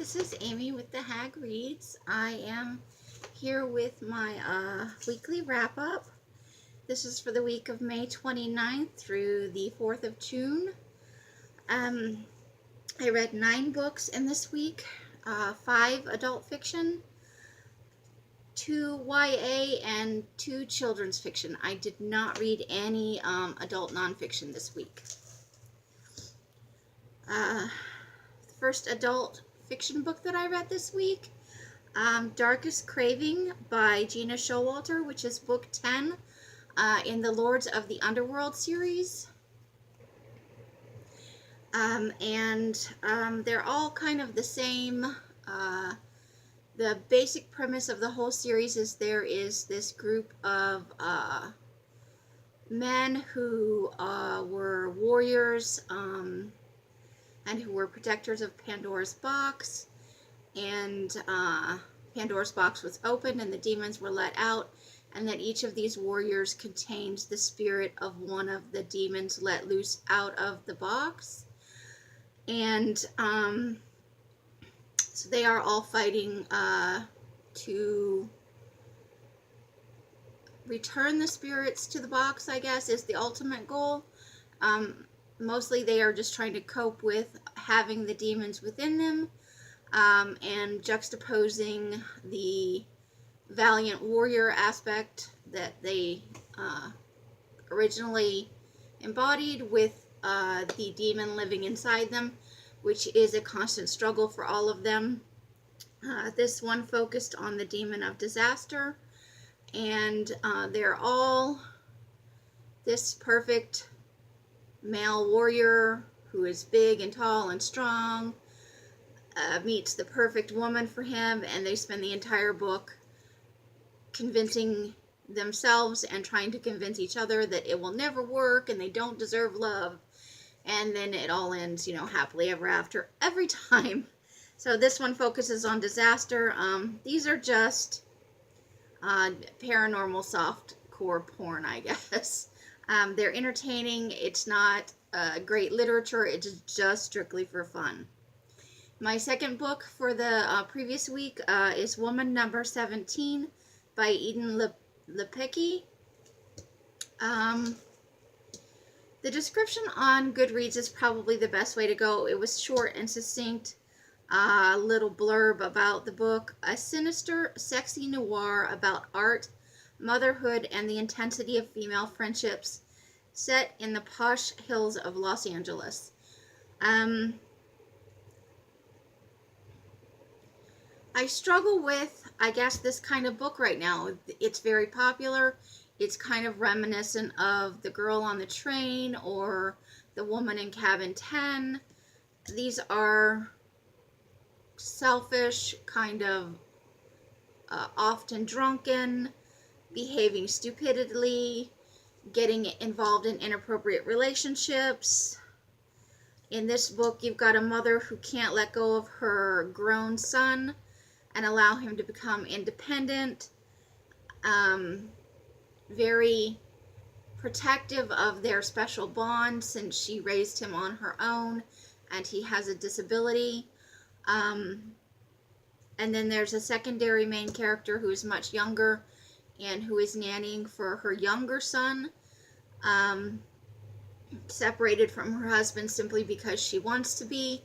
This is Amy with the Hag Reads. I am here with my weekly wrap-up. This is for the week of May 29th through the 4th of June. I read 9 books in this week, 5 adult fiction, 2 YA, and 2 children's fiction. I did not read any adult nonfiction this week. The first adult fiction book that I read this week, Darkus Craving by Gena Schowalter, which is book 10 in the Lords of the Underworld series. They're all kind of the same. The basic premise of the whole series is there is this group of men who were warriors and who were protectors of Pandora's box, and Pandora's box was opened and the demons were let out, and that each of these warriors contains the spirit of one of the demons let loose out of the box. And so they are all fighting to return the spirits to the box, I guess, is the ultimate goal. Mostly they are just trying to cope with having the demons within them, and juxtaposing the valiant warrior aspect that they originally embodied with the demon living inside them, which is a constant struggle for all of them. This one focused on the demon of disaster, and they're all this perfect male warrior who is big and tall and strong, meets the perfect woman for him, and they spend the entire book convincing themselves and trying to convince each other that it will never work and they don't deserve love, and then it all ends, happily ever after every time. So this one focuses on disaster. These are just paranormal softcore porn, I guess. They're entertaining. It's not great literature. It's just strictly for fun. My second book for the previous week is Woman Number 17 by Eden Lepucki. The description on Goodreads is probably the best way to go. It was short and succinct. Little blurb about the book. A sinister, sexy noir about art, motherhood, and the intensity of female friendships, set in the posh hills of Los Angeles. I struggle with, I guess, this kind of book right now. It's very popular. It's kind of reminiscent of The Girl on the Train or The Woman in Cabin 10. These are selfish, kind of often drunken, behaving stupidly, getting involved in inappropriate relationships. In this book, you've got a mother who can't let go of her grown son and allow him to become independent, very protective of their special bond since she raised him on her own and he has a disability. And then there's a secondary main character who is much younger and who is nannying for her younger son, separated from her husband simply because she wants to be.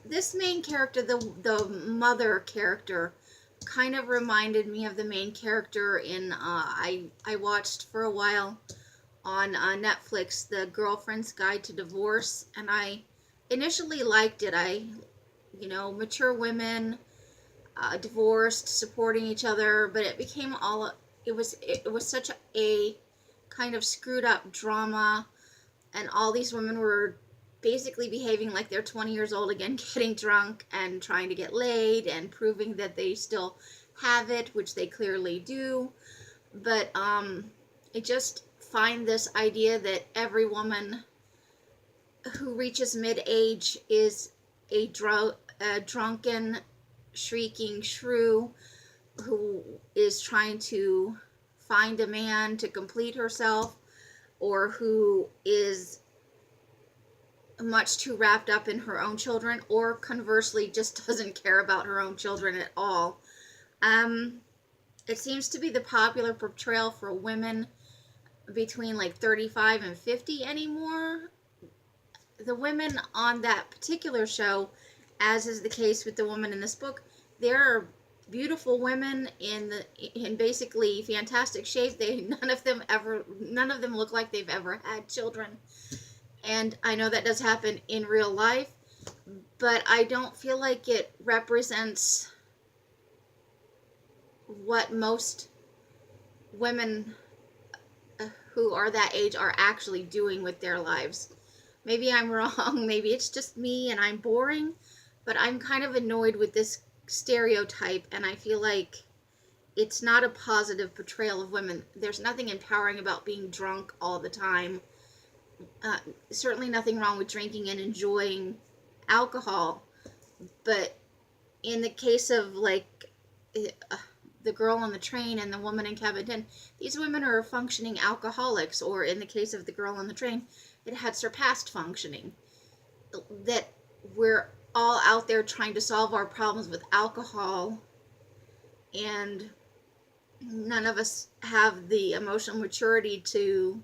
This main character, the mother character, kind of reminded me of the main character in, I watched for a while on Netflix, The Girlfriend's Guide to Divorce, and I initially liked it. Mature women, divorced, supporting each other, but it became it was such a kind of screwed up drama, and all these women were basically behaving like they're 20 years old again, getting drunk and trying to get laid and proving that they still have it, which they clearly do. But I just find this idea that every woman who reaches mid-age is a drunken, shrieking shrew who is trying to find a man to complete herself, or who is much too wrapped up in her own children, or conversely just doesn't care about her own children at all. It seems to be the popular portrayal for women between like 35 and 50 anymore. The women on that particular show, as is the case with the woman in this book, they're beautiful women in basically fantastic shape. None of them look like they've ever had children. And I know that does happen in real life, but I don't feel like it represents what most women who are that age are actually doing with their lives. Maybe I'm wrong, maybe it's just me and I'm boring, but I'm kind of annoyed with this stereotype, and I feel like it's not a positive portrayal of women. There's nothing empowering about being drunk all the time. Certainly nothing wrong with drinking and enjoying alcohol, but in the case of like the girl on the train and the woman in cabin 10, these women are functioning alcoholics, or in the case of the girl on the train, it had surpassed functioning. That we're all out there trying to solve our problems with alcohol, and none of us have the emotional maturity to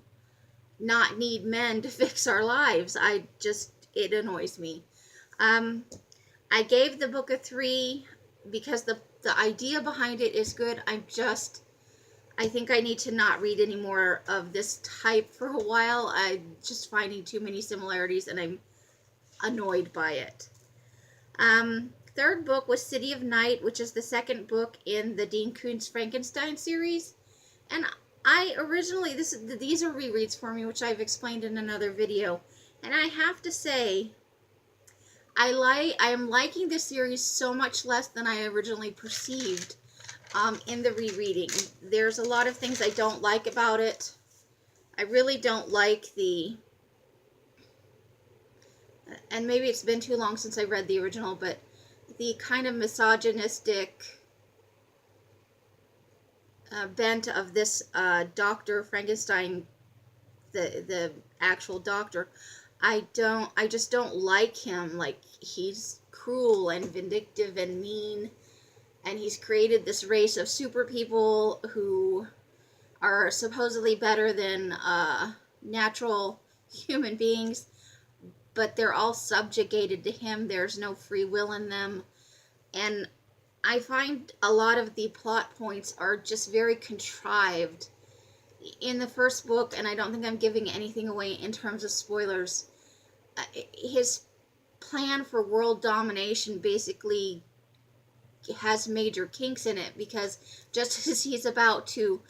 not need men to fix our lives. It annoys me. I gave the book a 3 because the idea behind it is good. I think I need to not read any more of this type for a while. I'm just finding too many similarities, and I'm annoyed by it. Third book was City of Night, which is the second book in the Dean Koontz Frankenstein series. And I originally, these are rereads for me, which I've explained in another video. And I have to say, I am liking this series so much less than I originally perceived in the rereading. There's a lot of things I don't like about it. I really don't like and maybe it's been too long since I read the original, but the kind of misogynistic bent of this Dr. Frankenstein, the actual doctor. I just don't like him. Like, he's cruel and vindictive and mean, and he's created this race of super people who are supposedly better than natural human beings, but they're all subjugated to him. There's no free will in them. And I find a lot of the plot points are just very contrived. In the first book, and I don't think I'm giving anything away in terms of spoilers, his plan for world domination basically has major kinks in it, because just as he's about to,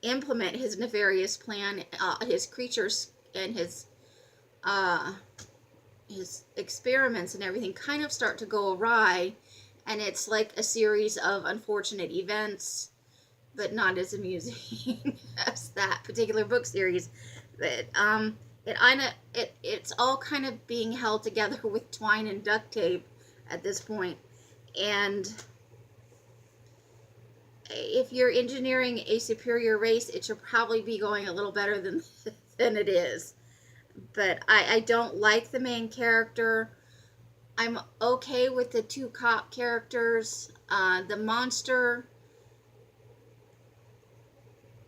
implement his nefarious plan, his creatures and his experiments and everything kind of start to go awry, and it's like a series of unfortunate events, but not as amusing as that particular book series. But it's all kind of being held together with twine and duct tape at this point. And if you're engineering a superior race, it should probably be going a little better than it is. But I don't like the main character. I'm okay with the 2 cop characters. The monster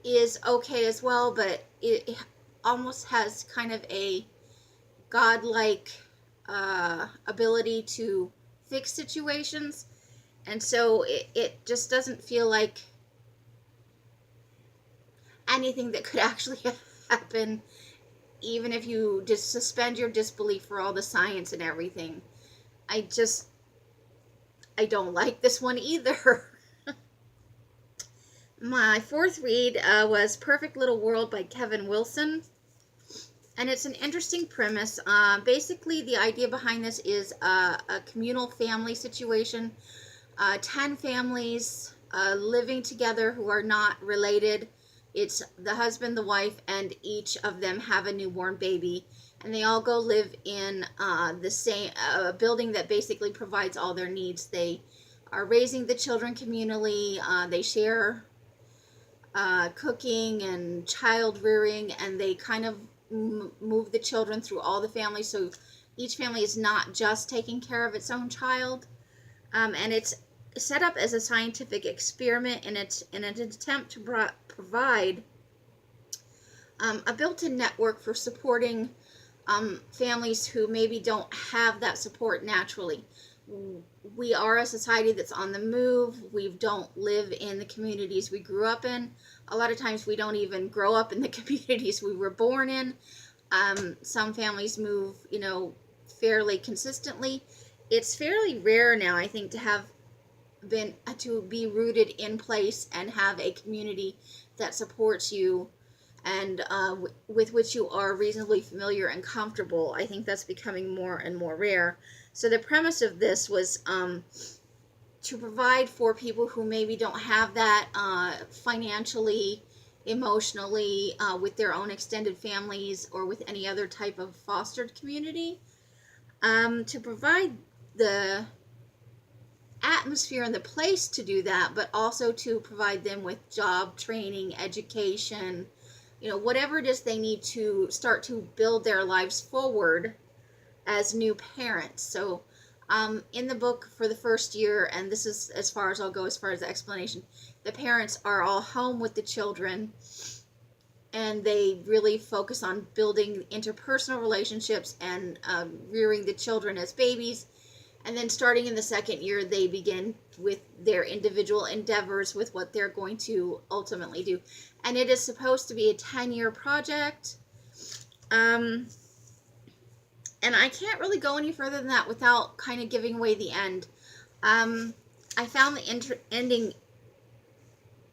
is okay as well, but it almost has kind of a godlike ability to fix situations, and so it just doesn't feel like anything that could actually happen, even if you just suspend your disbelief for all the science and everything. I don't like this one either. My fourth read was Perfect Little World by Kevin Wilson. And it's an interesting premise. Basically, the idea behind this is a communal family situation. 10 families living together who are not related. It's the husband, the wife, and each of them have a newborn baby. And they all go live in the same building that basically provides all their needs. They are raising the children communally. They share cooking and child rearing, and they kind of move the children through all the families, so each family is not just taking care of its own child. And it's set up as a scientific experiment, and it's in an attempt to provide a built-in network for supporting families who maybe don't have that support naturally. We are a society that's on the move. We don't live in the communities we grew up in. A lot of times we don't even grow up in the communities we were born in. Some families move, fairly consistently. It's fairly rare now, I think, to be rooted in place and have a community that supports you and with which you are reasonably familiar and comfortable. I think that's becoming more and more rare. So the premise of this was to provide for people who maybe don't have that financially, emotionally, with their own extended families or with any other type of fostered community, to provide the atmosphere and the place to do that, but also to provide them with job training, education, whatever it is they need to start to build their lives forward as new parents. So in the book for the first year, and this is as far as I'll go as far as the explanation, the parents are all home with the children, and they really focus on building interpersonal relationships and rearing the children as babies. And then starting in the second year, they begin with their individual endeavors with what they're going to ultimately do. And it is supposed to be a 10-year project. And I can't really go any further than that without kind of giving away the end. I found the ending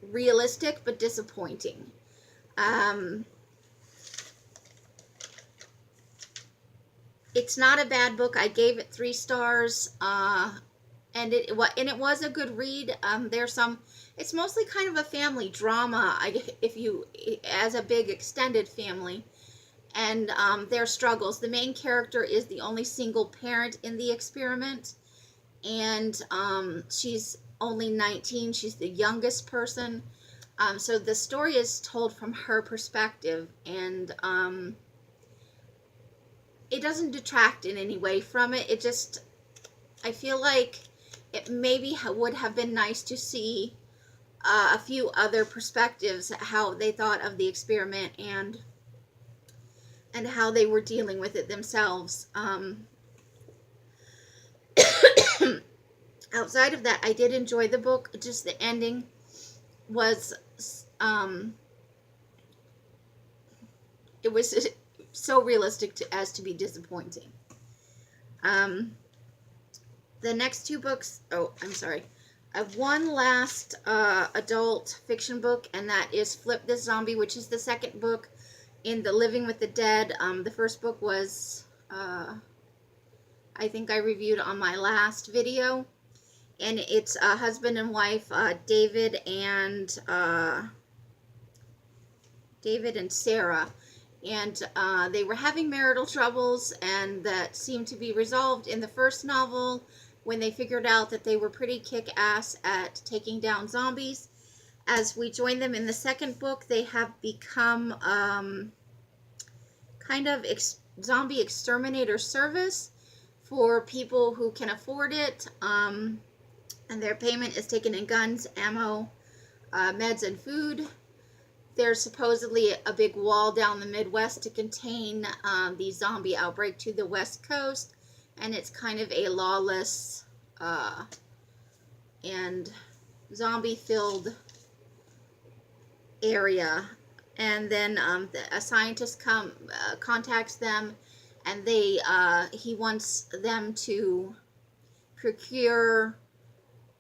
realistic but disappointing. It's not a bad book. I gave it 3 stars, and it was a good read. It's mostly kind of a family drama. As a big extended family, and their struggles. The main character is the only single parent in the experiment, and she's only 19. She's the youngest person, so the story is told from her perspective, and it doesn't detract in any way from it. I feel like it maybe would have been nice to see a few other perspectives, how they thought of the experiment and how they were dealing with it themselves. Outside of that, I did enjoy the book. Just the ending was, it was so realistic as to be disappointing. The next 2 books, I'm sorry. I have one last adult fiction book, and that is Flip This Zombie, which is the second book in the Living with the Dead. The first book was, I think I reviewed on my last video, and it's a husband and wife, David and Sarah, and they were having marital troubles, and that seemed to be resolved in the first novel when they figured out that they were pretty kick-ass at taking down zombies. As we join them in the second book, they have become kind of zombie exterminator service for people who can afford it, and their payment is taken in guns, ammo, meds, and food. There's supposedly a big wall down the Midwest to contain the zombie outbreak to the West Coast, and it's kind of a lawless and zombie-filled area. And then a scientist contacts them, and he wants them to procure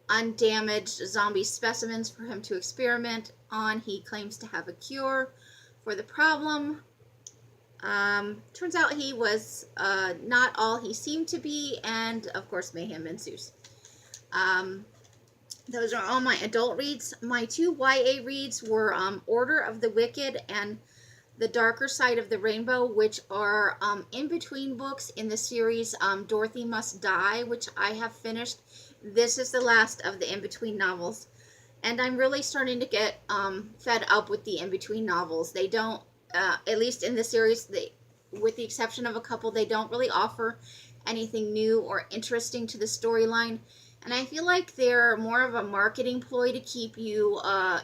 undamaged zombie specimens for him to experiment on. He claims to have a cure for the problem. Turns out he was not all he seemed to be, and of course mayhem ensues. Those are all my adult reads. My 2 YA reads were Order of the Wicked and The Darker Side of the Rainbow, which are in-between books in the series Dorothy Must Die, which I have finished. This is the last of the in-between novels. And I'm really starting to get fed up with the in-between novels. They don't at least in the series, with the exception of a couple, they don't really offer anything new or interesting to the storyline. And I feel like they're more of a marketing ploy to keep you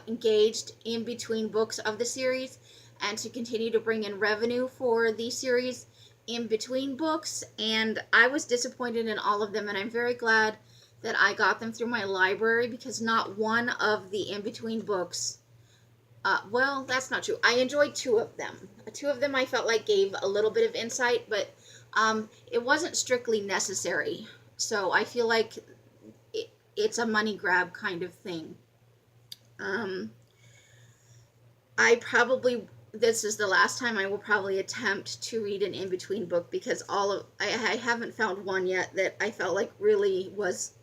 engaged in between books of the series and to continue to bring in revenue for the series in between books. And I was disappointed in all of them, and I'm very glad that I got them through my library, because not one of the in-between books, well, that's not true. I enjoyed two of them. Two of them I felt like gave a little bit of insight, but it wasn't strictly necessary. So I feel like it's a money grab kind of thing. This is the last time I will probably attempt to read an in-between book, because I haven't found one yet that I felt like really was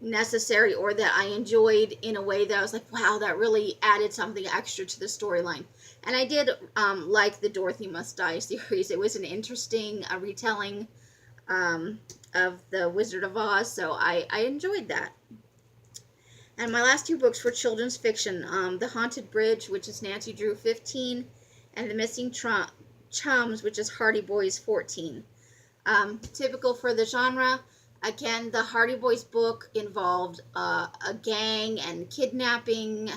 necessary or that I enjoyed in a way that I was like, wow, that really added something extra to the storyline. And I did like the Dorothy Must Die series. It was an interesting retelling of the Wizard of Oz, so I enjoyed that. And my last two books were children's fiction. The Haunted Bridge, which is Nancy Drew 15, and The Missing Chums, which is Hardy Boys 14. Typical for the genre. Again, the Hardy Boys book involved a gang and kidnapping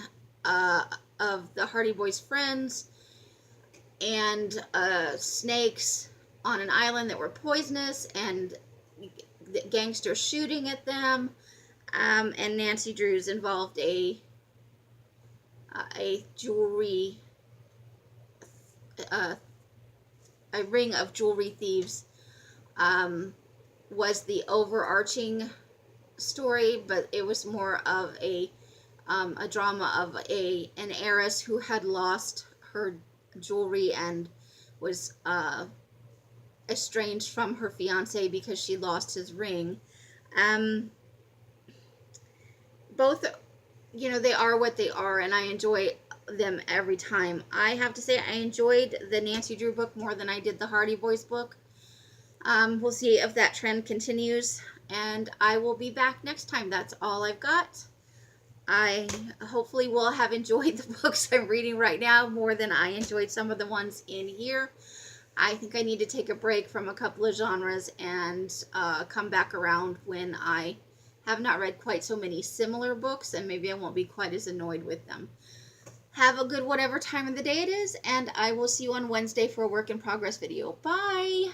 of the Hardy Boys' friends, and snakes on an island that were poisonous, and the gangsters shooting at them. And Nancy Drew's involved a jewelry, a ring of jewelry thieves. Was the overarching story, but it was more of a drama of an heiress who had lost her jewelry and was estranged from her fiance because she lost his ring. Both, they are what they are, and I enjoy them every time. I have to say I enjoyed the Nancy Drew book more than I did the Hardy Boys book. We'll see if that trend continues, and I will be back next time. That's all I've got. I hopefully will have enjoyed the books I'm reading right now more than I enjoyed some of the ones in here. I think I need to take a break from a couple of genres and come back around when I have not read quite so many similar books, and maybe I won't be quite as annoyed with them. Have a good whatever time of the day it is, and I will see you on Wednesday for a work in progress video. Bye!